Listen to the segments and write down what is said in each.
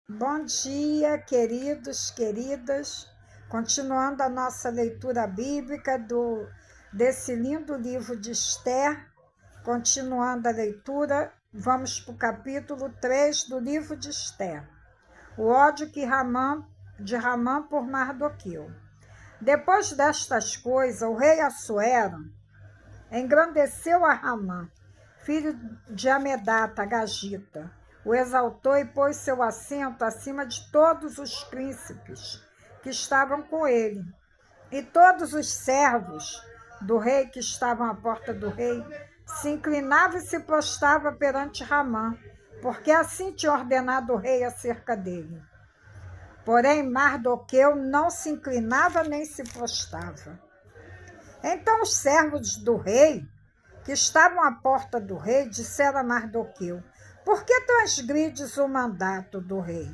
Bom dia, queridos, queridas. Continuando a nossa leitura bíblica desse lindo livro de Esther, continuando a leitura, vamos para o capítulo 3 do livro de Esther. O ódio de Ramã por Mardoqueu. Depois destas coisas, o rei Assuero engrandeceu a Ramã, filho de Amedata, Agagita, o exaltou e pôs seu assento acima de todos os príncipes que estavam com ele. E todos os servos do rei que estavam à porta do rei se inclinavam e se prostravam perante Ramã, porque assim tinha ordenado o rei acerca dele. Porém, Mardoqueu não se inclinava nem se prostrava. Então os servos do rei que estavam à porta do rei, disseram a Mardoqueu: por que transgrides o mandato do rei?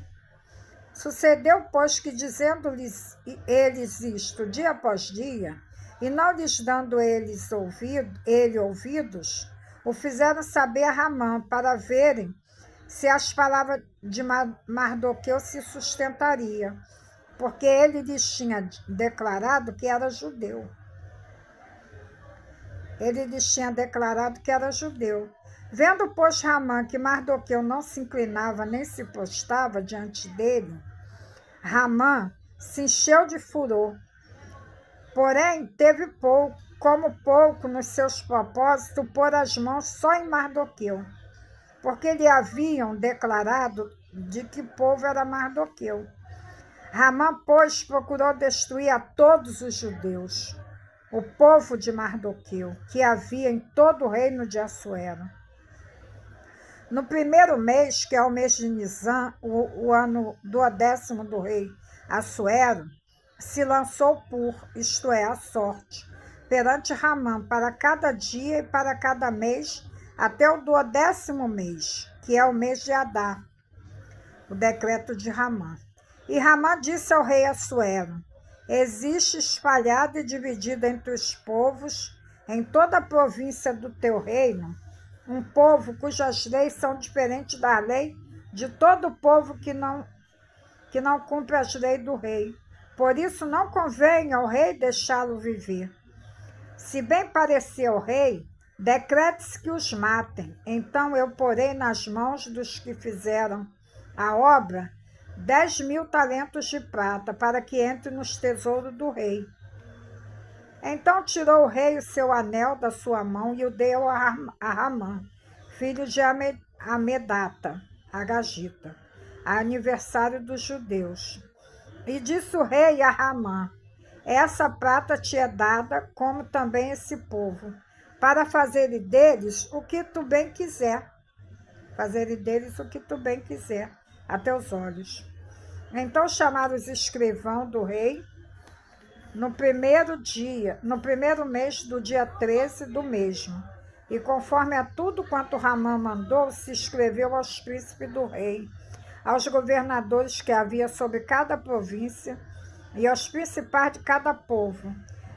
Sucedeu, pois, que dizendo-lhes eles isto dia após dia, e não lhes dando ele ouvidos, o fizeram saber a Ramã, para verem se as palavras de Mardoqueu se sustentariam, porque ele lhes tinha declarado que era judeu. Ele lhes tinha declarado que era judeu. Vendo, pois, Ramã que Mardoqueu não se inclinava nem se prostrava diante dele, Ramã se encheu de furor. Porém, teve pouco nos seus propósitos, pôr as mãos só em Mardoqueu, porque lhe haviam declarado de que povo era Mardoqueu. Ramã, pois, procurou destruir a todos os judeus, o povo de Mardoqueu, que havia em todo o reino de Assuero. No primeiro mês, que é o mês de Nisan, o ano 12º do rei Assuero, se lançou isto é, a sorte, perante Ramã, para cada dia e para cada mês, até o 12º mês, que é o mês de Adar, o decreto de Ramã. E Ramã disse ao rei Assuero: existe espalhado e dividido entre os povos, em toda a província do teu reino, um povo cujas leis são diferentes da lei de todo o povo que não cumpre as leis do rei. Por isso não convém ao rei deixá-lo viver. Se bem parecer ao rei, decrete-se que os matem. Então eu porei nas mãos dos que fizeram a obra 10.000 talentos de prata, para que entre nos tesouros do rei. Então tirou o rei o seu anel da sua mão e o deu a Ramã, filho de Amedata, Agagita, aniversário dos judeus. E disse o rei a Ramã: essa prata te é dada, como também esse povo, para fazer deles o que tu bem quiser. Fazer deles o que tu bem quiser, a teus olhos. Então chamaram os escrivãos do rei no primeiro mês do dia 13 do mesmo. E conforme a tudo quanto Ramã mandou, se escreveu aos príncipes do rei, aos governadores que havia sobre cada província, e aos principais de cada povo,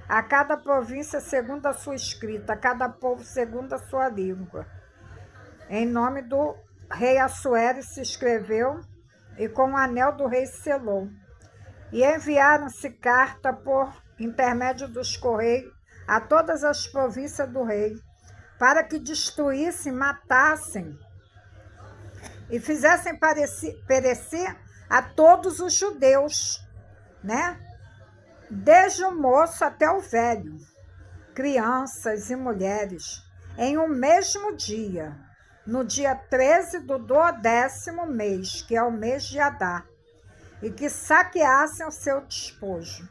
a cada província segundo a sua escrita, a cada povo segundo a sua língua. Em nome do rei Assuero se escreveu, e com o anel do rei selou. E enviaram-se carta por intermédio dos correios a todas as províncias do rei, para que destruíssem, matassem e fizessem perecer a todos os judeus, né? Desde o moço até o velho, crianças e mulheres, em um mesmo dia, no dia 13 do 12º mês, que é o mês de Adar, e que saqueassem o seu despojo.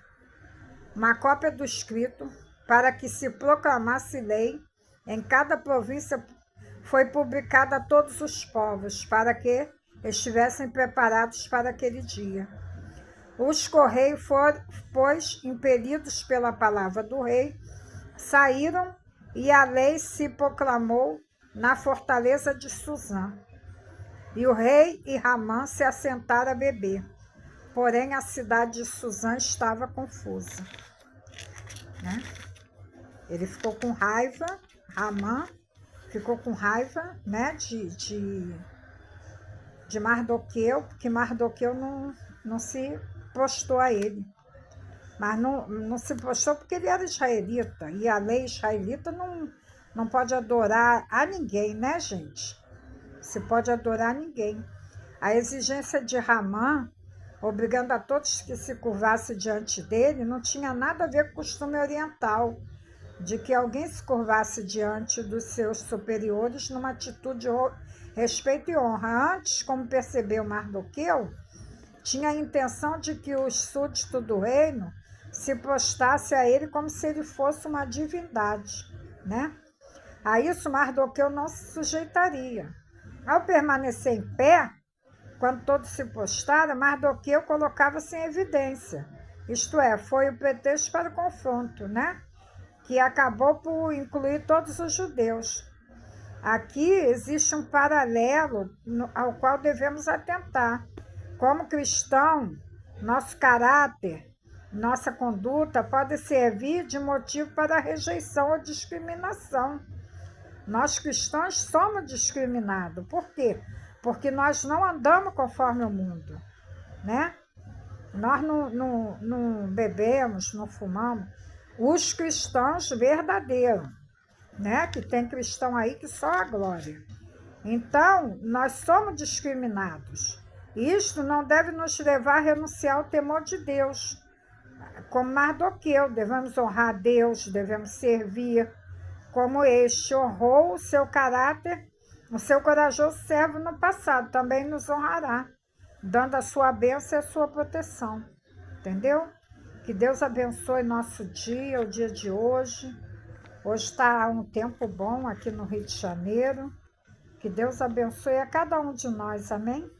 Uma cópia do escrito, para que se proclamasse lei em cada província, foi publicada a todos os povos, para que estivessem preparados para aquele dia. Os correios foram, pois, impelidos pela palavra do rei, saíram, e a lei se proclamou na fortaleza de Suzã. E o rei e Ramã se assentaram a beber. Porém, a cidade de Suzã estava confusa, né? Ele ficou com raiva, Ramã ficou com raiva, né, de de Mardoqueu, porque Mardoqueu não se prostou a ele. Mas não se prostou porque ele era israelita, e a lei israelita não pode adorar a ninguém, né, gente? Se pode adorar ninguém. A exigência de Ramã, obrigando a todos que se curvassem diante dele, não tinha nada a ver com o costume oriental, de que alguém se curvasse diante dos seus superiores numa atitude de respeito e honra. Antes, como percebeu Mardoqueu, tinha a intenção de que os súditos do reino se prostrassem a ele como se ele fosse uma divindade, né? A isso Mardoqueu não se sujeitaria. Ao permanecer em pé, quando todos se prostraram, Mardoqueu colocava-se em evidência. Isto é, foi o pretexto para o confronto, né? Que acabou por incluir todos os judeus. Aqui existe um paralelo ao qual devemos atentar. Como cristão, nosso caráter, nossa conduta pode servir de motivo para a rejeição ou discriminação. Nós cristãos somos discriminados. Por quê? Porque nós não andamos conforme o mundo, né? Nós não bebemos, não fumamos. Os cristãos verdadeiros, né? Que tem cristão aí que só a glória. Então, nós somos discriminados. Isto não deve nos levar a renunciar ao temor de Deus. Como Mardoqueu, devemos honrar Deus, devemos servir. Como este honrou o seu caráter, o seu corajoso servo no passado, também nos honrará, dando a sua bênção e a sua proteção. Entendeu? Que Deus abençoe nosso dia, o dia de hoje. Hoje está um tempo bom aqui no Rio de Janeiro. Que Deus abençoe a cada um de nós. Amém?